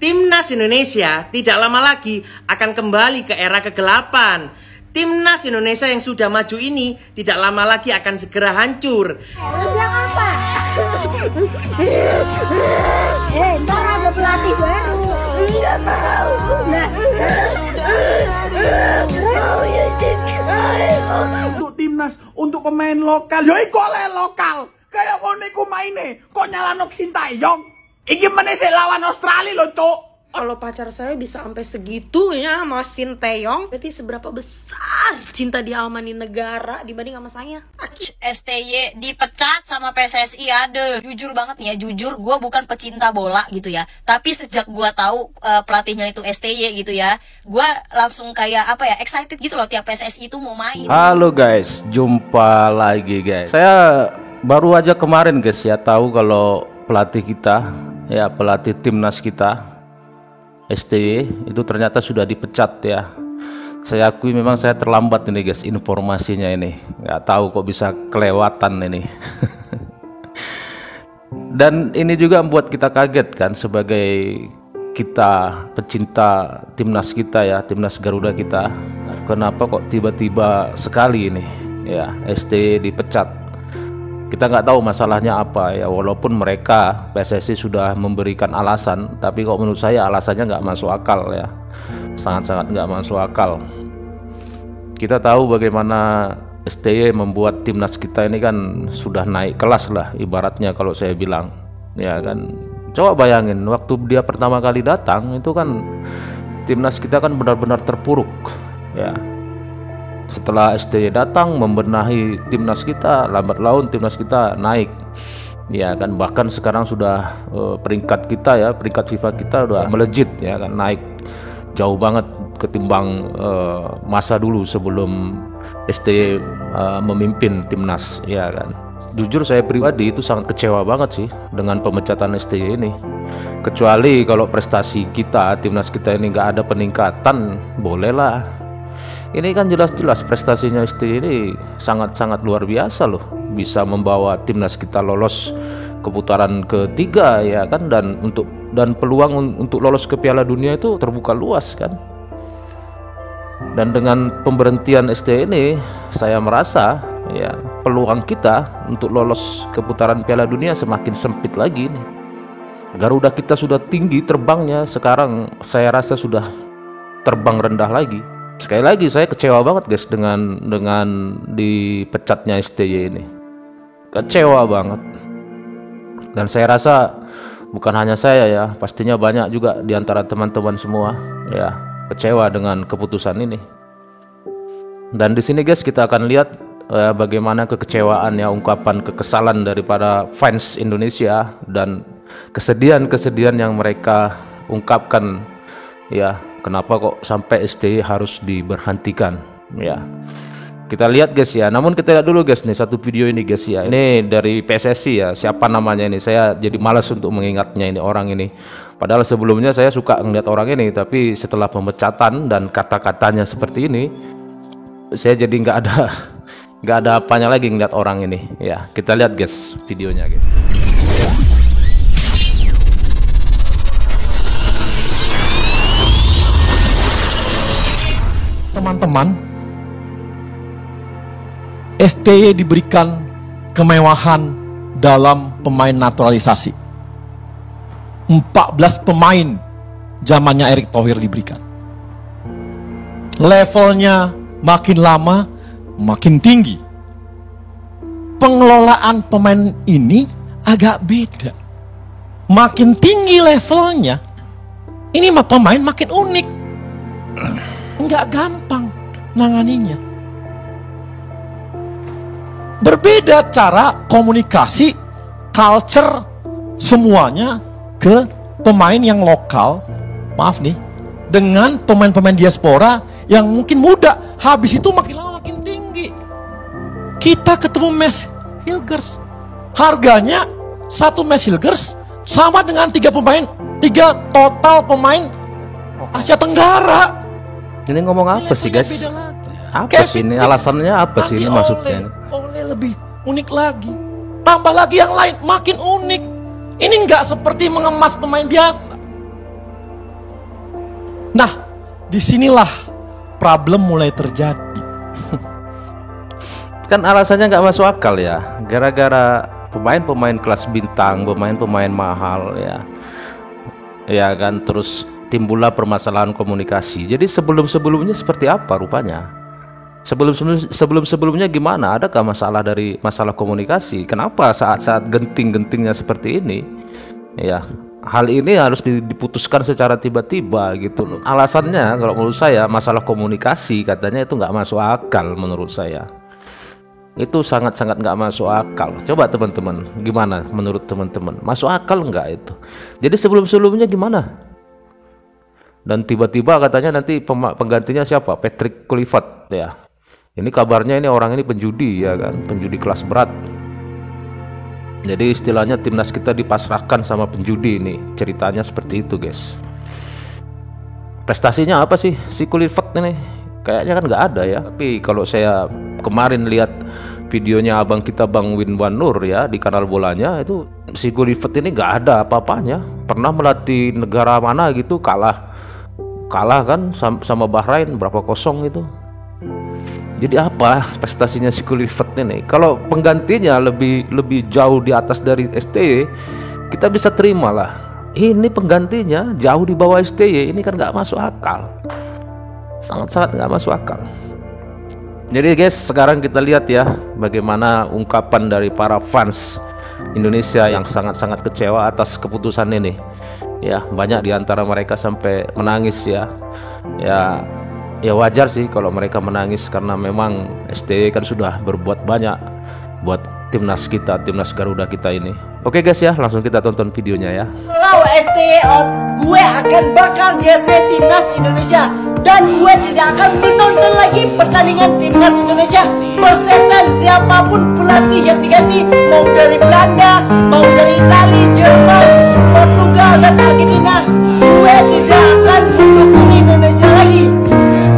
Timnas Indonesia tidak lama lagi akan kembali ke era kegelapan. Timnas Indonesia yang sudah maju ini tidak lama lagi akan segera hancur. Bilang apa? Ntar ada pelatih baru. Enggak mau. Untuk timnas, untuk pemain lokal, yo iku oleh lokal. Kayak ngono iku maine, kok nyalano Sintayong. Iki meneh sik lawan Australia lho, Cuk. Kalau pacar saya bisa sampai segitunya sama Sintayong, berarti seberapa besar cinta dia sama nih negara dibanding sama saya. STY dipecat sama PSSI, ada. Jujur banget nih ya, jujur gue bukan pecinta bola gitu ya. Tapi sejak gue tahu pelatihnya itu STY gitu ya, gue langsung kayak apa ya, excited gitu loh tiap PSSI itu mau main. Halo guys, jumpa lagi guys. Saya baru aja kemarin guys ya tahu kalau pelatih kita, ya pelatih timnas kita STY itu ternyata sudah dipecat ya. Saya akui memang saya terlambat ini guys informasinya ini, nggak tahu kok bisa kelewatan ini. Dan ini juga membuat kita kaget kan sebagai kita pecinta timnas kita ya, timnas Garuda kita. Kenapa kok tiba-tiba sekali ini ya STY dipecat? Kita nggak tahu masalahnya apa ya, walaupun mereka PSSI sudah memberikan alasan, tapi kok menurut saya alasannya nggak masuk akal ya, sangat-sangat nggak masuk akal. Kita tahu bagaimana STY membuat timnas kita ini kan sudah naik kelas lah ibaratnya kalau saya bilang ya kan. Coba bayangin waktu dia pertama kali datang itu kan timnas kita kan benar-benar terpuruk ya. Setelah STY datang membenahi timnas kita, lambat laun timnas kita naik ya kan, bahkan sekarang sudah peringkat kita ya, peringkat FIFA kita udah melejit ya kan, naik jauh banget ketimbang masa dulu sebelum STY memimpin timnas ya kan. Jujur saya pribadi itu sangat kecewa banget sih dengan pemecatan STY ini. Kecuali kalau prestasi kita, timnas kita ini nggak ada peningkatan, bolehlah. Ini kan jelas-jelas prestasinya STY ini sangat-sangat luar biasa loh, bisa membawa timnas kita lolos ke putaran ketiga ya kan, dan peluang untuk lolos ke Piala Dunia itu terbuka luas kan. Dan dengan pemberhentian STY ini saya merasa ya peluang kita untuk lolos ke putaran Piala Dunia semakin sempit lagi nih. Garuda kita sudah tinggi terbangnya, sekarang saya rasa sudah terbang rendah lagi. Sekali lagi saya kecewa banget guys dengan dipecatnya STY ini. Kecewa banget. Dan saya rasa bukan hanya saya ya, pastinya banyak juga di antara teman-teman semua ya kecewa dengan keputusan ini. Dan di sini guys kita akan lihat bagaimana kekecewaan ya, ungkapan kekesalan daripada fans Indonesia dan kesedihan-kesedihan yang mereka ungkapkan ya. Kenapa kok sampai STY harus diberhentikan ya? Kita lihat guys ya. Namun kita lihat dulu guys nih satu video ini guys ya. Ini dari PSSI ya. Siapa namanya ini? Saya jadi malas untuk mengingatnya ini orang ini. Padahal sebelumnya saya suka ngeliat orang ini, tapi setelah pemecatan dan kata-katanya seperti ini, saya jadi nggak ada apanya lagi ngeliat orang ini ya. Kita lihat guys videonya guys. Teman-teman, STY diberikan kemewahan dalam pemain naturalisasi. 14 pemain zamannya Erick Thohir diberikan. Levelnya makin lama makin tinggi. Pengelolaan pemain ini agak beda. Makin tinggi levelnya, ini pemain makin unik. Nggak gampang nanganinya. Berbeda cara komunikasi, culture, semuanya ke pemain yang lokal, maaf nih, dengan pemain-pemain diaspora yang mungkin muda, habis itu makin lama makin tinggi. Kita ketemu Mads Hilgers, harganya satu Mads Hilgers sama dengan 3 total pemain Asia Tenggara. Ini ngomong apa sih guys? Apa sih ini alasannya, apa sih ini maksudnya? Oleh lebih unik lagi, tambah lagi yang lain makin unik. Ini nggak seperti mengemas pemain biasa. Nah, disinilah problem mulai terjadi. Kan alasannya nggak masuk akal ya, gara-gara pemain-pemain kelas bintang, pemain-pemain mahal ya kan, terus timbullah permasalahan komunikasi. Jadi sebelumnya seperti apa rupanya? Sebelumnya gimana? Adakah masalah komunikasi? Kenapa saat genting-gentingnya seperti ini? Ya, hal ini harus diputuskan secara tiba-tiba gitu loh. Alasannya kalau menurut saya masalah komunikasi, katanya itu nggak masuk akal menurut saya. Itu sangat-sangat nggak masuk akal. Coba teman-teman, gimana menurut teman-teman? Masuk akal nggak itu? Jadi sebelumnya gimana? Dan tiba-tiba katanya nanti penggantinya siapa? Patrick Kluivert ya. Ini kabarnya ini orang ini penjudi ya kan, penjudi kelas berat. Jadi istilahnya timnas kita dipasrahkan sama penjudi ini. Ceritanya seperti itu guys. Prestasinya apa sih si Kluivert ini? Kayaknya kan nggak ada ya. Tapi kalau saya kemarin lihat videonya abang kita Bang Winwan Nur ya di kanal bolanya, itu si Kluivert ini nggak ada apa-apanya. Pernah melatih negara mana gitu, kalah kan sama Bahrain berapa kosong itu. Jadi apa prestasinya si Kluivert ini? Kalau penggantinya lebih jauh di atas dari STY, kita bisa terima lah. Ini penggantinya jauh di bawah STY, ini kan nggak masuk akal. Sangat-sangat nggak masuk akal. Jadi guys, sekarang kita lihat ya bagaimana ungkapan dari para fans Indonesia yang sangat-sangat kecewa atas keputusan ini. Ya, banyak di antara mereka sampai menangis ya. Ya wajar sih kalau mereka menangis, karena memang STY kan sudah berbuat banyak buat timnas kita, timnas Garuda kita ini. Oke guys ya, langsung kita tonton videonya ya. Kalau STY gue akan bakal geser timnas Indonesia, dan gue tidak akan menonton lagi pertandingan timnas Indonesia bersetan siapapun pelatih yang diganti, mau dari Belanda, mau dari Italia, Jerman, Portugal dan Argentina. Gue tidak akan mendukung Indonesia lagi,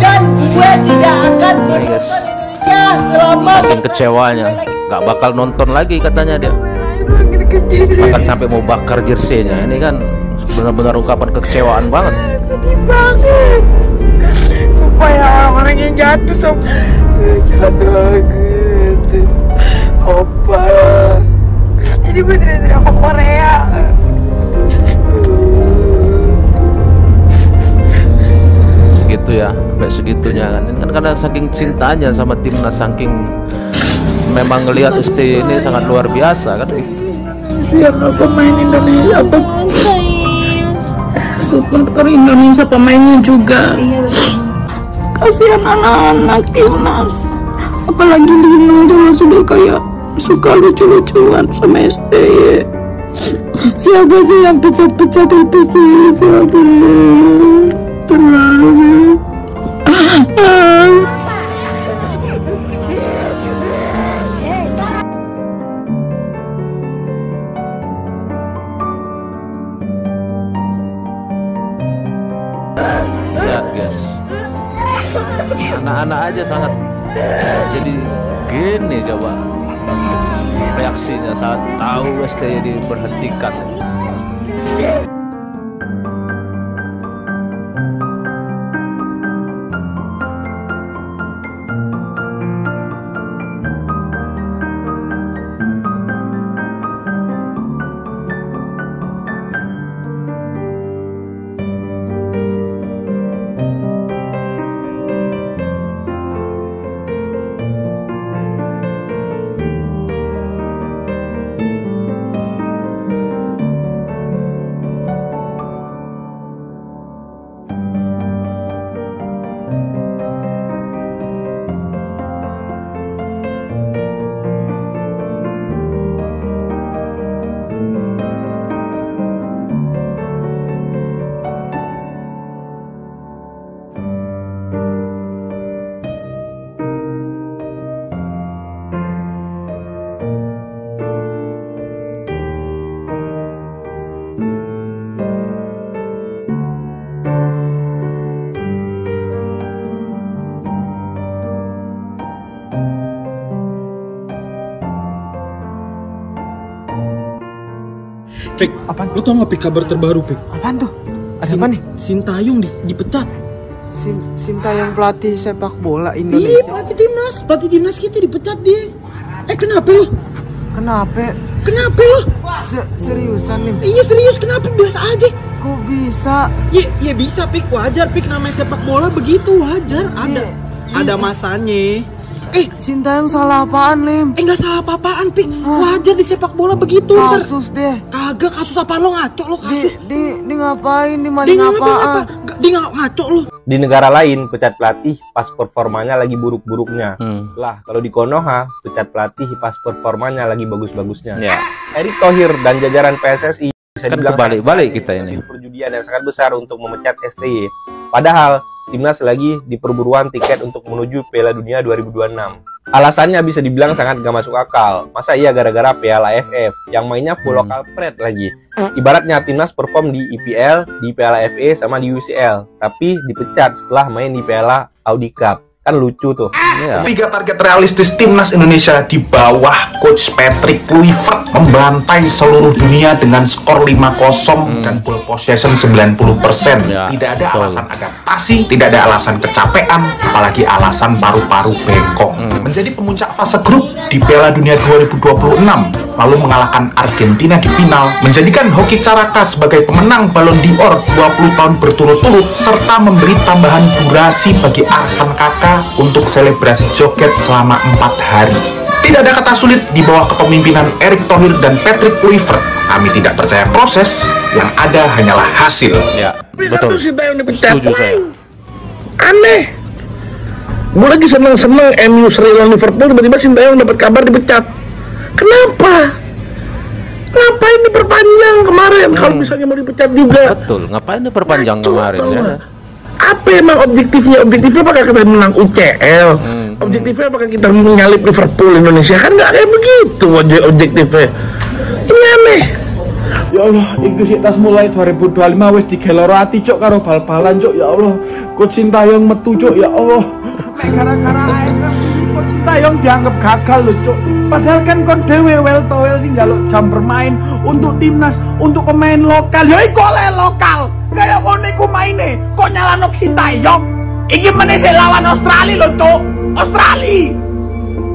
dan gue tidak akan menonton Indonesia selama makin kecewanya, nggak bakal nonton lagi katanya dia. Bahkan sampai mau bakar jersey-nya. Ini kan benar-benar ungkapan kekecewaan banget. Sedih banget. Supaya orang-orang yang jatuh sama banget. Opa. Jadi bener-bener aku Korea. Segitu ya, sampai segitunya kan. Ini kan karena saking cintanya sama timnas, saking memang ngelihat STY ini sangat luar biasa kan gitu. Siapa pemain Indonesia? Supporter Indonesia pemainnya juga. Kasihan anak-anak timnas. Apalagi Dino juga sudah kayak suka lucu-lucuan sama STY. Siapa sih yang pecat-pecat itu sih? Siapa? Terlalu. Lihat guys, anak-anak aja sangat jadi gini, coba reaksinya saat tahu STY diberhentikan. Pik, apaan? Lu tau gak Pik kabar terbaru Pik? Apaan tuh? Ada Siapa nih? Sintayong dipecat. Sintayong pelatih sepak bola Iya, Indonesia. pelatih timnas kita dipecat dia. Kenapa lo? Kenapa? Kenapa lo? Seriusan nih? Iya serius, kenapa? Biasa aja. Kok bisa? Ya bisa Pik, wajar Pik, namanya sepak bola begitu, wajar. Ada masanya. Sintayong salah apaan, Lim? Nggak salah apa-apaan, Pik. Wajar di sepak bola begitu. Kasus deh. Kagak, kasus apaan lo, ngaco lo, kasus. Dia ngapain? Dia maling apaan? Dia ngaco lo. Di negara lain, pecat pelatih pas performanya lagi buruk-buruknya. Lah, kalau di Konoha, pecat pelatih pas performanya lagi bagus-bagusnya. Erick Thohir dan jajaran PSSI bisa dibilang kebalik-balik kita ini. Perjudian yang sangat besar untuk memecat STY. Padahal timnas lagi di perburuan tiket untuk menuju Piala Dunia 2026. Alasannya bisa dibilang sangat gak masuk akal. Masa iya gara-gara Piala AFF yang mainnya full lokal pret lagi. Ibaratnya timnas perform di IPL, di Piala FA sama di UCL, tapi dipecat setelah main di Piala Audi Cup. Kan lucu tuh. 3 target realistis timnas Indonesia di bawah coach Patrick Kluivert membantai seluruh dunia dengan skor 5-0 dan ball possession 90%. Tidak ada alasan adaptasi, tidak ada alasan kecapean, apalagi alasan paru-paru bengkok. Menjadi pemuncak fase grup di Piala Dunia 2026, lalu mengalahkan Argentina di final, menjadikan Hoki Caraka sebagai pemenang Ballon d'Or 20 tahun berturut-turut, serta memberi tambahan durasi bagi Arhan Kaka untuk selebrasi joget selama 4 hari. Tidak ada kata sulit di bawah kepemimpinan Erick Thohir dan Patrick Kluivert. Kami tidak percaya proses, yang ada hanyalah hasil. Ya, betul. Setuju saya. Aneh. Gue lagi seneng-seneng MU seri lawan Liverpool, tiba-tiba Sintayong dapat kabar dipecat. Kenapa? Ngapain diperpanjang kemarin kalau misalnya mau dipecat juga? Betul, ngapain diperpanjang kemarin ya? Apa emang objektifnya? Objektifnya apakah kita menang UCL? Objektifnya apakah kita menyalip Liverpool Indonesia? Kan nggak kayak begitu objektifnya. Ini aneh. Ya Allah, iki sik tas mulai 2025 wis digeloro ati cuk karo bal-balan cuk. Ya Allah, coach Sintayong metu cuk. Ya Allah. Nek gara-gara AFF ini coach Sintayong dianggap gagal lho cuk. Padahal kan kon dhewe wel toel sing njaluk jam bermain untuk timnas, untuk pemain lokal. Ya iku oleh lokal. Kayak ngono iku maine, kok nyalano Sintayong. Iki meneh sik lawan Australia lho cuk. Australia.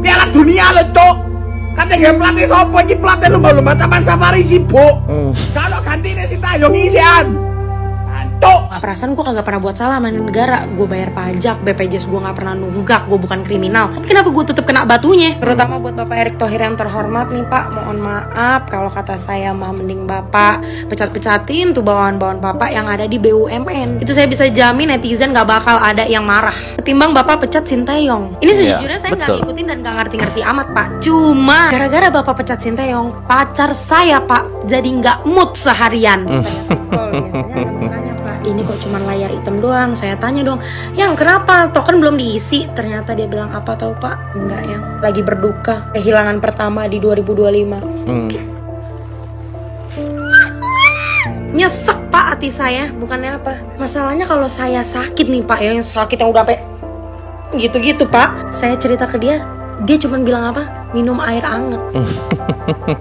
Piala Dunia lho cuk. Katanya game pelatih sopo iki pelatih lumba-lumba Taman Safari sibuk. Kalau gantine Sintayong isian. Perasaan gue kagak pernah buat salah sama negara. Gue bayar pajak, BPJS gue gak pernah nunggak, gue bukan kriminal. Tapi kenapa gue tetap kena batunya? Terutama buat Bapak Erick Thohir yang terhormat nih Pak, mohon maaf kalau kata saya mah mending Bapak pecat-pecatin tuh bawahan-bawahan Bapak yang ada di BUMN. Itu saya bisa jamin netizen gak bakal ada yang marah ketimbang Bapak pecat Sintayong. Ini sejujurnya saya gak ngikutin dan gak ngerti-ngerti amat Pak. Cuma gara-gara Bapak pecat Sintayong, pacar saya Pak jadi gak mood seharian. Saya call biasanya ada makanya Pak, ini kok cuma layar hitam doang. Saya tanya dong, yang kenapa token belum diisi? Ternyata dia bilang apa tahu Pak? Enggak, yang lagi berduka kehilangan pertama di 2025. Nyesek Pak hati saya, bukannya apa. Masalahnya kalau saya sakit nih Pak, yang sakit yang udah sampai gitu-gitu Pak, saya cerita ke dia, dia cuma bilang apa? Minum air anget.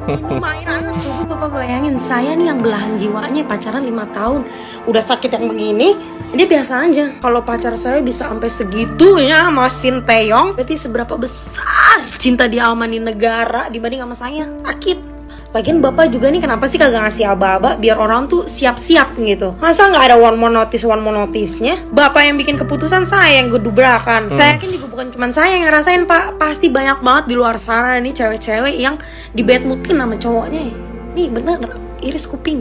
Minum air anget. Coba Bapak bayangin, saya nih yang belahan jiwanya pacaran 5 tahun udah sakit yang begini, dia biasa aja. Kalau pacar saya bisa sampai segitunya sama Sintayong, berarti seberapa besar cinta dia sama nih negara dibanding sama saya. Sakit. Lagian Bapak juga nih kenapa sih kagak ngasih aba-aba biar orang tuh siap-siap gitu? Masa nggak ada one more notice-nya? Bapak yang bikin keputusan, saya yang gedubrakan. Saya yakin juga bukan cuma saya yang ngerasain Pak. Pasti banyak banget di luar sana nih cewek-cewek yang di bad moodin sama cowoknya. Nih bener, iris kuping.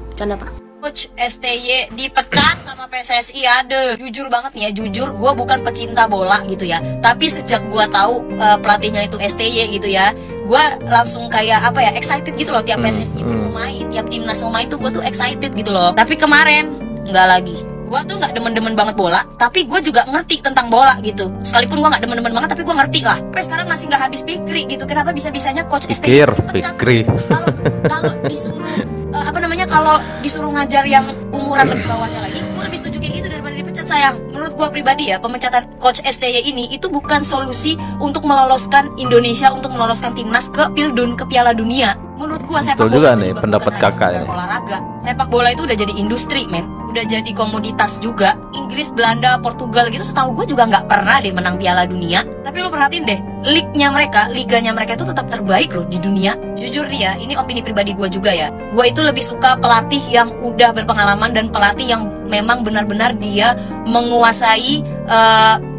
Bercanda Pak. Coach STY dipecat sama PSSI, ada. Jujur banget nih ya, jujur gue bukan pecinta bola gitu ya, tapi sejak gue tahu pelatihnya itu STY gitu ya, gue langsung kayak apa ya, excited gitu loh. Tiap PSSI pun mau main, tiap timnas mau main tuh gue tuh excited gitu loh. Tapi kemarin nggak lagi. Gue tuh nggak demen-demen banget bola, tapi gue juga ngerti tentang bola gitu. Sekalipun gue nggak demen-demen banget, tapi gue ngerti lah. Sampai sekarang masih nggak habis pikir gitu. Kenapa bisa-bisanya Coach STY dipecat? Kalau disuruh kalau disuruh ngajar yang umuran lebih bawahnya lagi, gue lebih setuju kayak gitu daripada dipecat sayang. Menurut gue pribadi ya, pemecatan Coach STY ini itu bukan solusi untuk meloloskan Indonesia, untuk meloloskan timnas ke Pildun, ke Piala Dunia. Menurut gue sepak bola juga nih pendapat kakak ini. Olahraga, sepak bola itu udah jadi industri men. udah jadi komoditas juga. Inggris, Belanda, Portugal gitu setahu gue juga nggak pernah deh menang Piala Dunia. Tapi lo perhatiin deh, liganya mereka itu tetap terbaik loh di dunia. Jujur nih ya, ini opini pribadi gue juga ya. Gue itu lebih suka pelatih yang udah berpengalaman dan pelatih yang memang benar-benar dia menguasai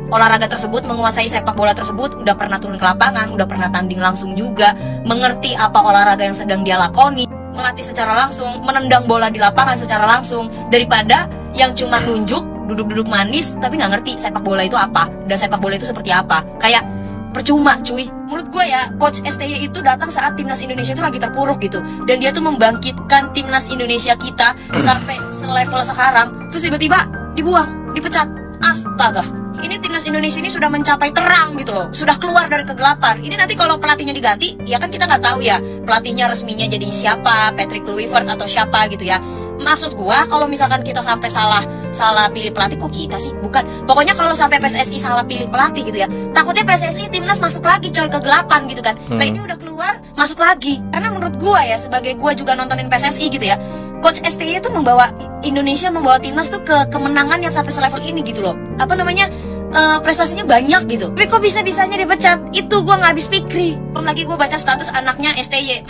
olahraga tersebut, menguasai sepak bola tersebut, udah pernah turun ke lapangan, udah pernah tanding langsung juga, mengerti apa olahraga yang sedang dia lakoni, melatih secara langsung, menendang bola di lapangan secara langsung, daripada yang cuma nunjuk, duduk-duduk manis, tapi nggak ngerti sepak bola itu apa, dan sepak bola itu seperti apa. Kayak percuma cuy. Menurut gue ya, Coach STY itu datang saat timnas Indonesia itu lagi terpuruk gitu, dan dia tuh membangkitkan timnas Indonesia kita sampai selevel sekarang, terus tiba-tiba dibuang, dipecat. Astaga, ini timnas Indonesia ini sudah mencapai terang gitu loh, sudah keluar dari kegelapan. Ini nanti kalau pelatihnya diganti, ya kan kita nggak tahu ya pelatihnya resminya jadi siapa, Patrick Kluivert atau siapa gitu ya. Maksud gua kalau misalkan kita sampai salah pilih pelatih, kok kita sih? Bukan. Pokoknya kalau sampai PSSI salah pilih pelatih gitu ya, takutnya PSSI timnas masuk lagi coy kegelapan gitu kan. Nah ini udah keluar, masuk lagi. Karena menurut gua ya, sebagai gua juga nontonin PSSI gitu ya, Coach STY itu membawa Indonesia, membawa timnas tuh ke kemenangan yang sampai selevel ini gitu loh. Apa namanya? Prestasinya banyak gitu. Tapi kok bisa-bisanya dipecat? Itu gua nggak habis pikir. Belum lagi gua baca status anaknya STY.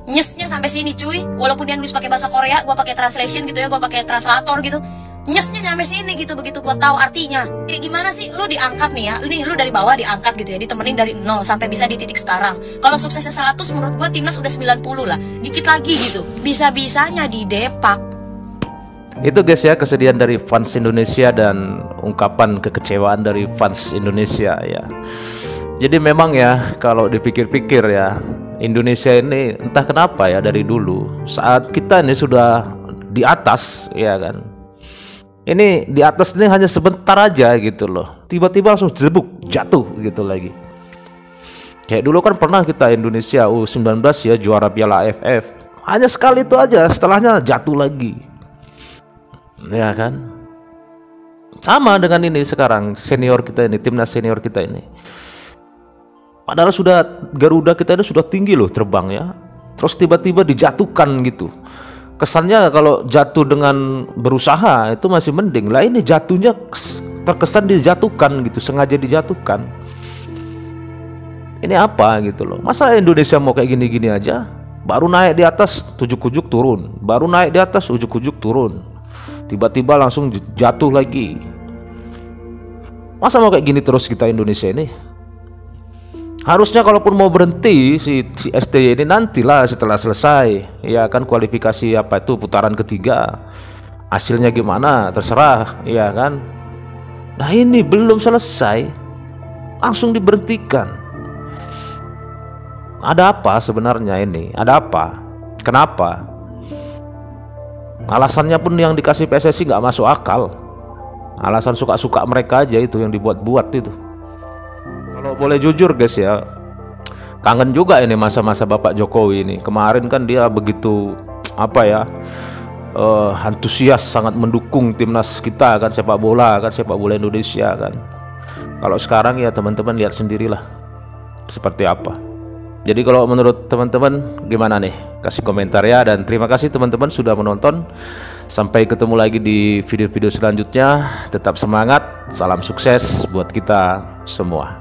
Nyesnya sampai sini cuy. Walaupun dia nulis pakai bahasa Korea, gua pakai translation gitu ya, gua pakai translator gitu. Nyesnya nyampe sini gitu, begitu gua tahu artinya. Jadi gimana sih lu diangkat nih ya? Nih lu dari bawah diangkat gitu ya, ditemenin dari 0 sampai bisa di titik sekarang. Kalau suksesnya 100 menurut gua timnas udah 90 lah. Dikit lagi gitu. Bisa-bisanya di depak. Itu guys ya, kesedihan dari fans Indonesia dan ungkapan kekecewaan dari fans Indonesia ya. Jadi memang ya, kalau dipikir-pikir ya, Indonesia ini entah kenapa ya, dari dulu saat kita ini sudah di atas ya kan, ini di atas ini hanya sebentar aja gitu loh, tiba-tiba langsung jebuk jatuh gitu lagi. Kayak dulu kan pernah kita Indonesia U19 ya juara Piala AFF, hanya sekali itu aja, setelahnya jatuh lagi ya kan. Sama dengan ini sekarang, senior kita ini, timnas senior kita ini, padahal sudah Garuda kita ini sudah tinggi loh terbang ya, terus tiba-tiba dijatuhkan gitu. Kesannya kalau jatuh dengan berusaha itu masih mending lah, ini jatuhnya terkesan dijatuhkan gitu, sengaja dijatuhkan. Ini apa gitu loh, masa Indonesia mau kayak gini-gini aja, baru naik di atas ujuk-ujuk turun, baru naik di atas ujuk-ujuk turun, tiba-tiba langsung jatuh lagi. Masa mau kayak gini terus kita Indonesia ini? Harusnya kalaupun mau berhenti si STY ini nantilah setelah selesai ya kan, kualifikasi apa itu putaran ketiga, hasilnya gimana terserah ya kan. Nah ini belum selesai langsung diberhentikan. Ada apa sebenarnya ini? Ada apa? Kenapa? Alasannya pun yang dikasih PSSI nggak masuk akal. Alasan suka-suka mereka aja itu yang dibuat-buat itu. Kalau boleh jujur guys ya, kangen juga ini masa-masa Bapak Jokowi ini. Kemarin kan dia begitu apa ya, antusias, sangat mendukung timnas kita kan, sepak bola Indonesia kan. Kalau sekarang ya teman-teman lihat sendirilah seperti apa. Jadi kalau menurut teman-teman gimana nih? Kasih komentar ya, dan terima kasih teman-teman sudah menonton. Sampai ketemu lagi di video-video selanjutnya. Tetap semangat, salam sukses buat kita semua.